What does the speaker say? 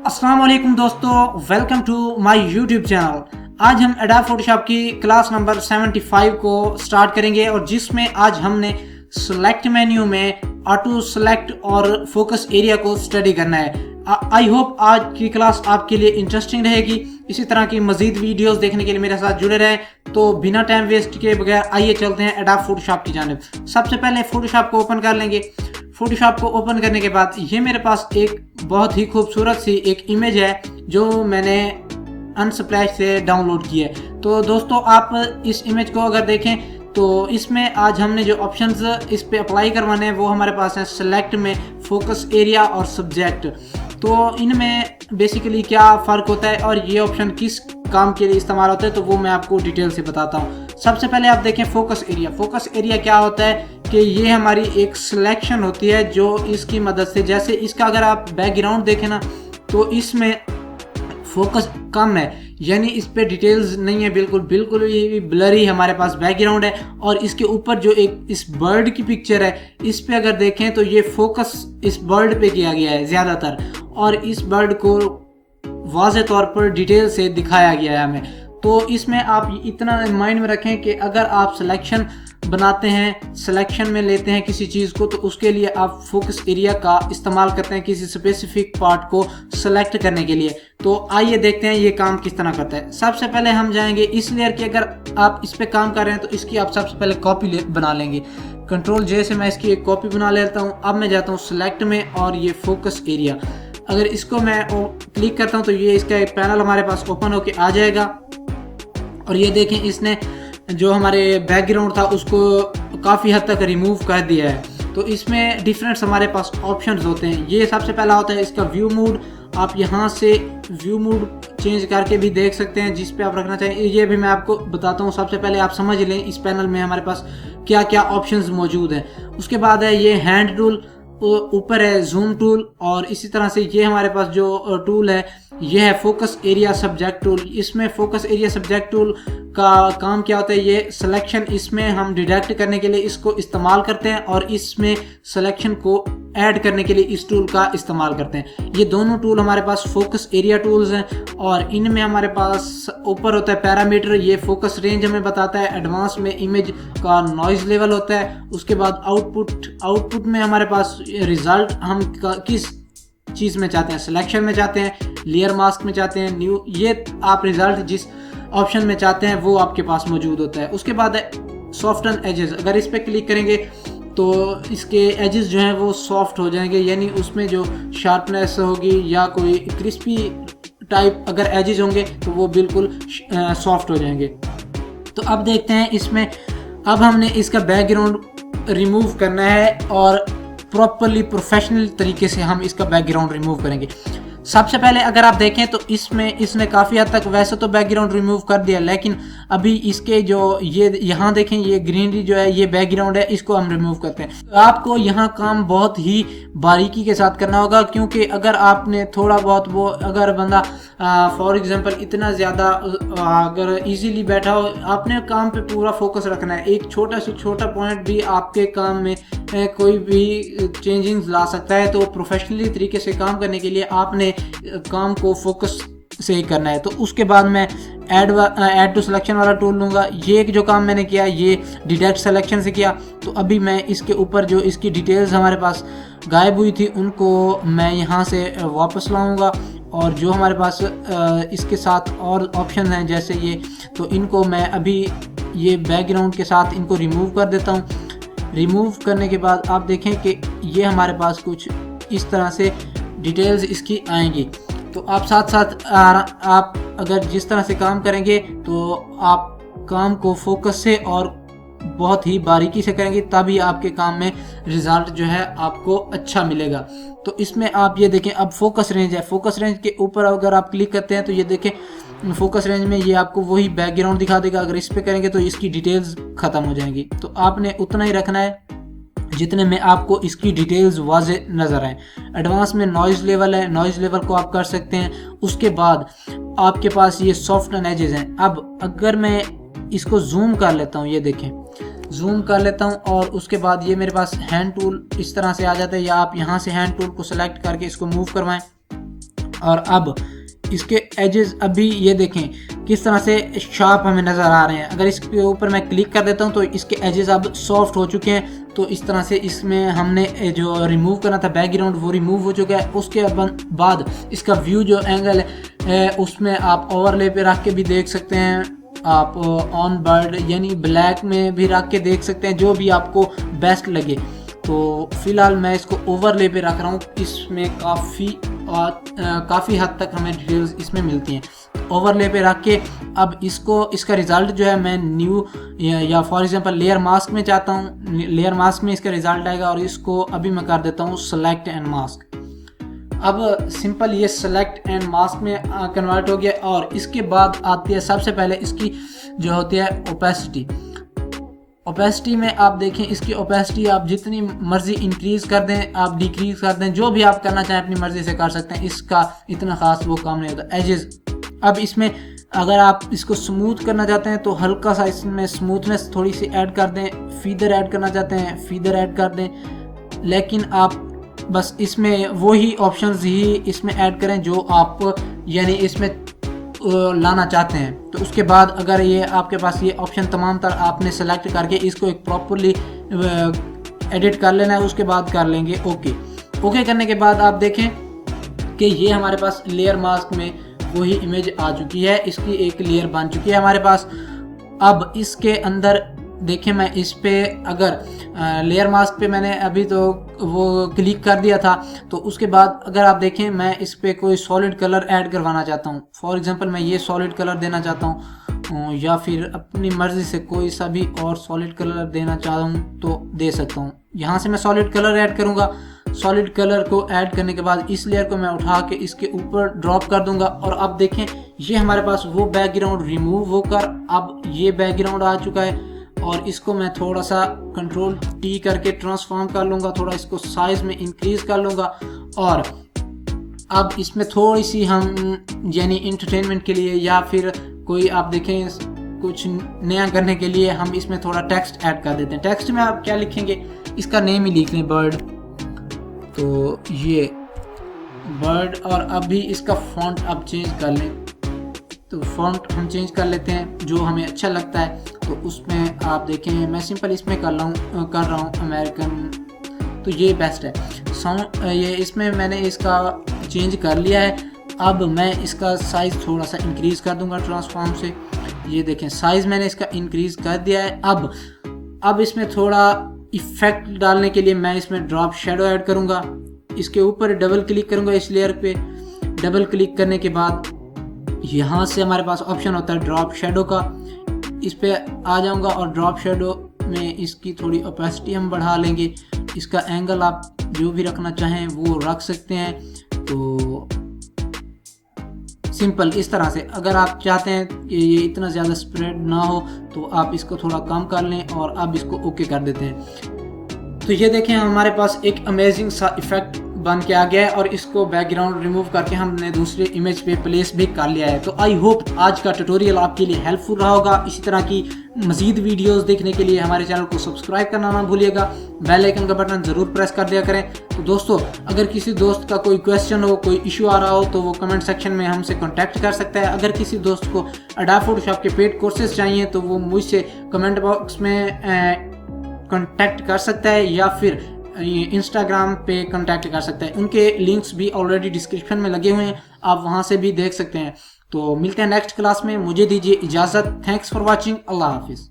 अस्सलाम वालेकुम दोस्तों, welcome to my YouTube channel. आज हम एडोब फोटोशॉप की क्लास नंबर 75 को स्टार्ट करेंगे और जिसमें आज हमने सेलेक्ट मेन्यू में ऑटो सेलेक्ट और फोकस एरिया को स्टडी करना है। आई होप आज की क्लास आपके लिए इंटरेस्टिंग रहेगी। इसी तरह की मजीद वीडियोस देखने के लिए मेरे साथ जुड़े रहें। तो बिना टाइम वेस्ट के बगैर आइए चलते हैं एडोब फोटोशॉप की जानिब। सबसे पहले फोटोशॉप को ओपन कर लेंगे। फोटोशॉप को ओपन करने के बाद ये मेरे पास एक बहुत ही खूबसूरत सी एक इमेज है जो मैंने अनस्प्लैश से डाउनलोड की है। तो दोस्तों आप इस इमेज को अगर देखें तो इसमें आज हमने जो ऑप्शंस इस पे अप्लाई करवाने हैं वो हमारे पास हैं सेलेक्ट में, फोकस एरिया और सब्जेक्ट। तो इनमें बेसिकली क्या फ़र्क होता है और ये ऑप्शन किस काम के लिए इस्तेमाल होता है तो वो मैं आपको डिटेल से बताता हूँ। सबसे पहले आप देखें फोकस एरिया। फोकस एरिया क्या होता है कि ये हमारी एक सिलेक्शन होती है जो इसकी मदद से, जैसे इसका अगर आप बैकग्राउंड देखें ना तो इसमें फोकस कम है, यानी इस पे डिटेल्स नहीं है, बिल्कुल ये ब्लरी हमारे पास बैकग्राउंड है। और इसके ऊपर जो एक इस बर्ड की पिक्चर है इस पे अगर देखें तो ये फोकस इस बर्ड पे किया गया है ज़्यादातर, और इस बर्ड को वाज़े तौर पर डिटेल से दिखाया गया है हमें। तो इसमें आप इतना माइंड में रखें कि अगर आप सिलेक्शन बनाते हैं, सिलेक्शन में लेते हैं किसी चीज़ को, तो उसके लिए आप फोकस एरिया का इस्तेमाल करते हैं किसी स्पेसिफिक पार्ट को सेलेक्ट करने के लिए। तो आइए देखते हैं ये काम किस तरह करता है। सबसे पहले हम जाएंगे इस लेयर की। अगर आप इस पे काम कर रहे हैं तो इसकी आप सबसे पहले कॉपी बना लेंगे। कंट्रोल जे से मैं इसकी एक कॉपी बना लेता हूँ। अब मैं जाता हूँ सिलेक्ट में और ये फोकस एरिया, अगर इसको मैं क्लिक करता हूँ तो ये इसका एक पैनल हमारे पास ओपन होके आ जाएगा। और ये देखें इसने जो हमारे बैकग्राउंड था उसको काफ़ी हद तक रिमूव कर दिया है। तो इसमें डिफरेंट हमारे पास ऑप्शंस होते हैं। ये सबसे पहला होता है इसका व्यू मूड। आप यहाँ से व्यू मूड चेंज करके भी देख सकते हैं जिस पे आप रखना चाहें। ये भी मैं आपको बताता हूँ। सबसे पहले आप समझ लें इस पैनल में हमारे पास क्या क्या ऑप्शंस मौजूद हैं। उसके बाद है ये हैंड टूल, ऊपर है जूम टूल, और इसी तरह से ये हमारे पास जो टूल है ये है फोकस एरिया सब्जेक्ट टूल। इसमें फोकस एरिया सब्जेक्ट टूल का काम क्या होता है, ये सिलेक्शन इसमें हम डिटेक्ट करने के लिए इसको इस्तेमाल करते हैं और इसमें सिलेक्शन को ऐड करने के लिए इस टूल का इस्तेमाल करते हैं। ये दोनों टूल हमारे पास फोकस एरिया टूल्स हैं। और इनमें हमारे पास ऊपर होता है पैरामीटर, ये फोकस रेंज हमें बताता है। एडवांस में इमेज का नॉइज लेवल होता है। उसके बाद आउटपुट में हमारे पास रिजल्ट हम किस चीज़ में चाहते हैं, सिलेक्शन में चाहते हैं, लेयर मास्क में चाहते हैं, न्यू, ये आप रिजल्ट जिस ऑप्शन में चाहते हैं वो आपके पास मौजूद होता है। उसके बाद है सॉफ्टन एजेस। अगर इस पर क्लिक करेंगे तो इसके एजेस जो हैं वो सॉफ्ट हो जाएंगे, यानी उसमें जो शार्पनेस होगी या कोई क्रिस्पी टाइप अगर एजेस होंगे तो वो बिल्कुल सॉफ्ट हो जाएंगे। तो अब देखते हैं इसमें, अब हमने इसका बैकग्राउंड रिमूव करना है और प्रॉपरली प्रोफेशनल तरीके से हम इसका बैकग्राउंड रिमूव करेंगे। सबसे पहले अगर आप देखें तो इसमें इसने काफ़ी हद तक वैसे तो बैकग्राउंड रिमूव कर दिया, लेकिन अभी इसके जो ये यहाँ देखें ये ग्रीनरी जो है ये बैकग्राउंड है, इसको हम रिमूव करते हैं। तो आपको यहाँ काम बहुत ही बारीकी के साथ करना होगा, क्योंकि अगर आपने थोड़ा बहुत वो अगर बंदा फॉर एग्जांपल इतना ज़्यादा अगर इजीली बैठा हो, आपने काम पे पूरा फोकस रखना है। एक छोटा से छोटा पॉइंट भी आपके काम में कोई भी चेंजिंग्स ला सकता है। तो प्रोफेशनली तरीके से काम करने के लिए आपने काम को फोकस से ही करना है। तो उसके बाद मैं ऐड टू सिलेक्शन वाला टूल लूँगा। ये जो काम मैंने किया ये डिटेक्ट सिलेक्शन से किया। तो अभी मैं इसके ऊपर जो इसकी डिटेल्स हमारे पास गायब हुई थी उनको मैं यहाँ से वापस लाऊंगा, और जो हमारे पास इसके साथ और ऑप्शन हैं जैसे ये, तो इनको मैं अभी ये बैकग्राउंड के साथ इनको रिमूव कर देता हूँ। रिमूव करने के बाद आप देखें कि ये हमारे पास कुछ इस तरह से डिटेल्स इसकी आएंगी। तो आप साथ साथ आप अगर जिस तरह से काम करेंगे तो आप काम को फोकस से और बहुत ही बारीकी से करेंगे, तभी आपके काम में रिजल्ट जो है आपको अच्छा मिलेगा। तो इसमें आप ये देखें, अब फोकस रेंज है। फोकस रेंज के ऊपर अगर आप क्लिक करते हैं तो ये देखें फोकस रेंज में ये आपको वही बैकग्राउंड दिखा देगा। अगर इस पे करेंगे तो इसकी डिटेल्स ख़त्म हो जाएंगी। तो आपने उतना ही रखना है जितने में आपको इसकी डिटेल्स वाज़े नज़र आए। एडवांस में नॉइज़ लेवल है, नॉइज़ लेवल को आप कर सकते हैं। उसके बाद आपके पास ये सॉफ्ट एजेस हैं। अब अगर मैं इसको जूम कर लेता हूँ, ये देखें जूम कर लेता हूँ, और उसके बाद ये मेरे पास हैंड टूल इस तरह से आ जाता है, या आप यहाँ से हैंड टूल को सेलेक्ट करके इसको मूव करवाएं। और अब इसके एजेस अभी ये देखें किस तरह से शार्प हमें नज़र आ रहे हैं। अगर इसके ऊपर मैं क्लिक कर देता हूँ तो इसके एजेस अब सॉफ्ट हो चुके हैं। तो इस तरह से इसमें हमने जो रिमूव करना था बैकग्राउंड वो रिमूव हो चुका है। उसके बाद इसका व्यू जो एंगल है उसमें आप ओवरले पे रख के भी देख सकते हैं, आप ऑन बर्ड यानी ब्लैक में भी रख के देख सकते हैं, जो भी आपको बेस्ट लगे। तो फिलहाल मैं इसको ओवरले पे रख रहा हूँ, इसमें काफ़ी हद तक हमें डिटेल्स इसमें मिलती हैं। ओवरले पे रख के अब इसका रिज़ल्ट जो है मैं न्यू या फॉर एग्जांपल लेयर मास्क में चाहता हूँ, लेयर मास्क में इसका रिज़ल्ट आएगा और इसको अभी मैं कर देता हूँ सेलेक्ट एंड मास्क। अब सिंपल ये सेलेक्ट एंड मास्क में कन्वर्ट हो गया। और इसके बाद आती है सबसे पहले इसकी जो होती है ओपेसिटी। ओपेसिटी में आप देखें इसकी ओपेसिटी आप जितनी मर्जी इंक्रीज कर दें, आप डिक्रीज कर दें, जो भी आप करना चाहें अपनी मर्जी से कर सकते हैं। इसका इतना खास वो काम नहीं होता। एजेस अब इसमें अगर आप इसको स्मूथ करना चाहते हैं तो हल्का सा इसमें स्मूथनेस थोड़ी सी ऐड कर दें। फीदर ऐड करना चाहते हैं फीदर ऐड कर दें, लेकिन आप बस इसमें वही ऑप्शंस ही इसमें ऐड करें जो आप यानी इसमें लाना चाहते हैं। तो उसके बाद अगर ये आपके पास ये ऑप्शन तमाम तर आपने सेलेक्ट करके इसको एक प्रॉपरली एडिट कर लेना है। उसके बाद कर लेंगे ओके करने के बाद आप देखें कि ये हमारे पास लेयर मास्क में वही इमेज आ चुकी है, इसकी एक लेयर बन चुकी है हमारे पास। अब इसके अंदर देखें मैं इस पे अगर लेयर मास्क पे मैंने अभी तो वो क्लिक कर दिया था, तो उसके बाद अगर आप देखें मैं इस पे कोई सॉलिड कलर ऐड करवाना चाहता हूँ। फॉर एग्जांपल मैं ये सॉलिड कलर देना चाहता हूँ या फिर अपनी मर्ज़ी से कोई सा भी और सॉलिड कलर देना चाहता हूँ तो दे सकता हूँ। यहाँ से मैं सॉलिड कलर ऐड करूँगा। सॉलिड कलर को ऐड करने के बाद इस लेयर को मैं उठा के इसके ऊपर ड्रॉप कर दूंगा और अब देखें ये हमारे पास वो बैकग्राउंड रिमूव होकर अब ये बैकग्राउंड आ चुका है। और इसको मैं थोड़ा सा कंट्रोल टी करके ट्रांसफॉर्म कर लूँगा, थोड़ा इसको साइज में इंक्रीज कर लूँगा। और अब इसमें थोड़ी सी हम यानी इंटरटेनमेंट के लिए या फिर कोई आप देखें कुछ नया करने के लिए हम इसमें थोड़ा टेक्स्ट ऐड कर देते हैं। टेक्स्ट में आप क्या लिखेंगे, इसका नेम ही लिख लें बर्ड, तो ये बर्ड। और अभी इसका फ़ॉन्ट अब चेंज कर लें, तो फ़ॉन्ट हम चेंज कर लेते हैं जो हमें अच्छा लगता है। तो उसमें आप देखें मैं सिंपल इसमें कर रहा हूँ अमेरिकन, तो ये बेस्ट है। साउंड ये इसमें मैंने इसका चेंज कर लिया है। अब मैं इसका साइज़ थोड़ा सा इंक्रीज़ कर दूंगा ट्रांसफॉर्म से। ये देखें साइज़ मैंने इसका इंक्रीज़ कर दिया है। अब इसमें थोड़ा इफ़ेक्ट डालने के लिए मैं इसमें ड्रॉप शेडो ऐड करूँगा। इसके ऊपर डबल क्लिक करूँगा, इस लेयर पे डबल क्लिक करने के बाद यहाँ से हमारे पास ऑप्शन होता है ड्रॉप शेडो का, इस पे आ जाऊँगा और ड्रॉप शेडो में इसकी थोड़ी ओपेसिटी हम बढ़ा लेंगे। इसका एंगल आप जो भी रखना चाहें वो रख सकते हैं। तो सिंपल इस तरह से अगर आप चाहते हैं कि ये इतना ज़्यादा स्प्रेड ना हो तो आप इसको थोड़ा कम कर लें और अब इसको ओके कर देते हैं। तो ये देखें हमारे पास एक अमेजिंग सा इफ़ेक्ट बन के आ गया है और इसको बैकग्राउंड रिमूव करके हमने दूसरे इमेज पे प्लेस भी कर लिया है। तो आई होप आज का ट्यूटोरियल आपके लिए हेल्पफुल रहा होगा। इसी तरह की मज़ीद वीडियोस देखने के लिए हमारे चैनल को सब्सक्राइब करना ना भूलिएगा, बेल आइकन का बटन ज़रूर प्रेस कर दिया करें। तो दोस्तों अगर किसी दोस्त का कोई क्वेश्चन हो, कोई इशू आ रहा हो तो वो कमेंट सेक्शन में हमसे कॉन्टैक्ट कर सकता है। अगर किसी दोस्त को एडोब फोटोशॉप के पेड कोर्सेज चाहिए तो वो मुझसे कमेंट बॉक्स में कॉन्टैक्ट कर सकता है या फिर इंस्टाग्राम पे कांटेक्ट कर सकते हैं। उनके लिंक्स भी ऑलरेडी डिस्क्रिप्शन में लगे हुए हैं, आप वहां से भी देख सकते हैं। तो मिलते हैं नेक्स्ट क्लास में, मुझे दीजिए इजाज़त। थैंक्स फॉर वॉचिंग, अल्लाह हाफिज़।